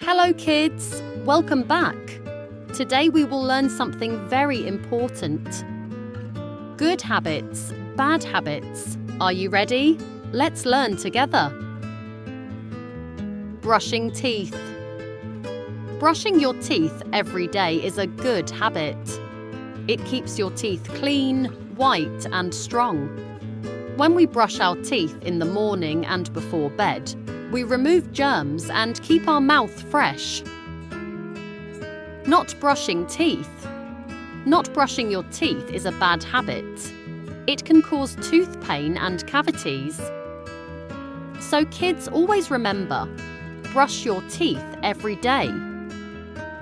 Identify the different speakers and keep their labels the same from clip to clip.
Speaker 1: Hello kids, welcome back. Today we will learn something very important. Good habits, bad habits. Are you ready? Let's learn together. Brushing teeth. Brushing your teeth every day is a good habit. It keeps your teeth clean, white and strong. When we brush our teeth in the morning and before bed, we remove germs and keep our mouth fresh. Not brushing teeth. Not brushing your teeth is a bad habit. It can cause tooth pain and cavities. So kids, always remember, brush your teeth every day.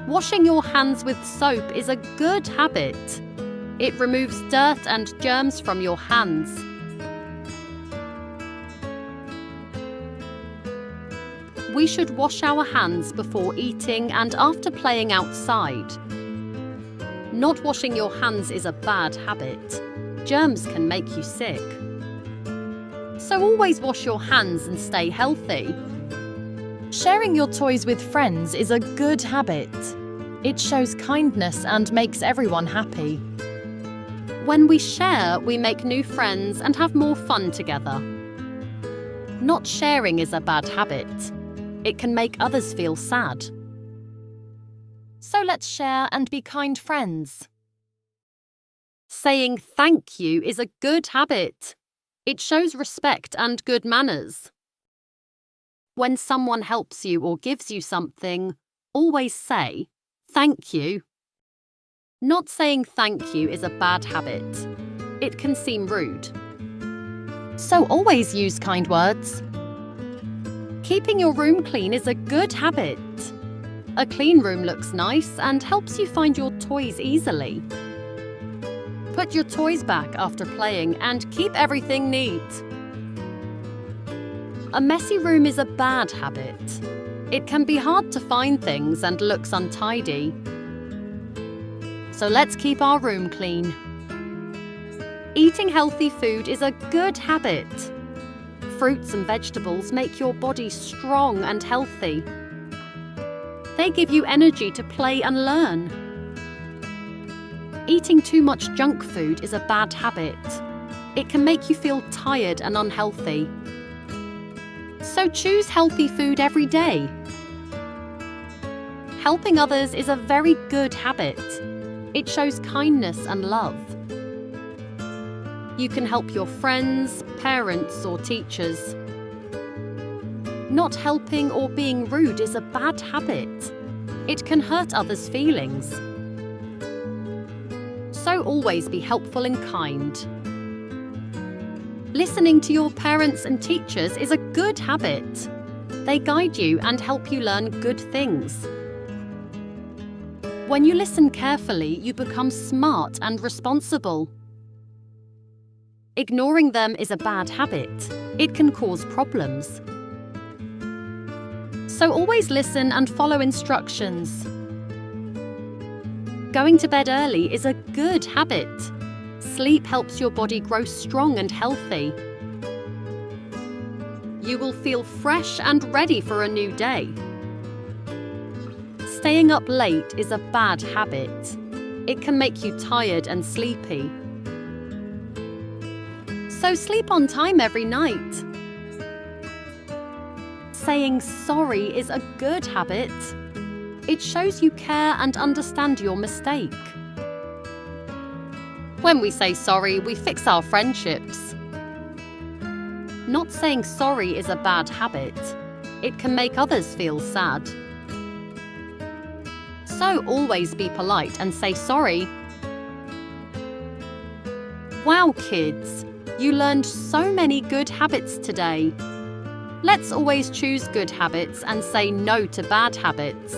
Speaker 1: Washing your hands with soap is a good habit. It removes dirt and germs from your hands. We should wash our hands before eating and after playing outside. Not washing your hands is a bad habit. Germs can make you sick. So always wash your hands and stay healthy.
Speaker 2: Sharing your toys with friends is a good habit. It shows kindness and makes everyone happy.
Speaker 1: When we share, we make new friends and have more fun together. Not sharing is a bad habit. It can make others feel sad.
Speaker 2: So let's share and be kind friends.
Speaker 1: Saying thank you is a good habit. It shows respect and good manners. When someone helps you or gives you something, always say thank you. Not saying thank you is a bad habit. It can seem rude.
Speaker 2: So always use kind words.
Speaker 1: Keeping your room clean is a good habit. A clean room looks nice and helps you find your toys easily. Put your toys back after playing and keep everything neat. A messy room is a bad habit. It can be hard to find things and looks untidy. So let's keep our room clean. Eating healthy food is a good habit. Fruits and vegetables make your body strong and healthy. They give you energy to play and learn. Eating too much junk food is a bad habit. It can make you feel tired and unhealthy. So choose healthy food every day. Helping others is a very good habit. It shows kindness and love. You can help your friends, parents, or teachers. Not helping or being rude is a bad habit. It can hurt others' feelings. So always be helpful and kind. Listening to your parents and teachers is a good habit. They guide you and help you learn good things. When you listen carefully, you become smart and responsible. Ignoring them is a bad habit. It can cause problems. So always listen and follow instructions. Going to bed early is a good habit. Sleep helps your body grow strong and healthy. You will feel fresh and ready for a new day. Staying up late is a bad habit. It can make you tired and sleepy. So sleep on time every night. Saying sorry is a good habit. It shows you care and understand your mistake. When we say sorry, we fix our friendships. Not saying sorry is a bad habit. It can make others feel sad. So always be polite and say sorry. Wow, kids! You learned so many good habits today. Let's always choose good habits and say no to bad habits.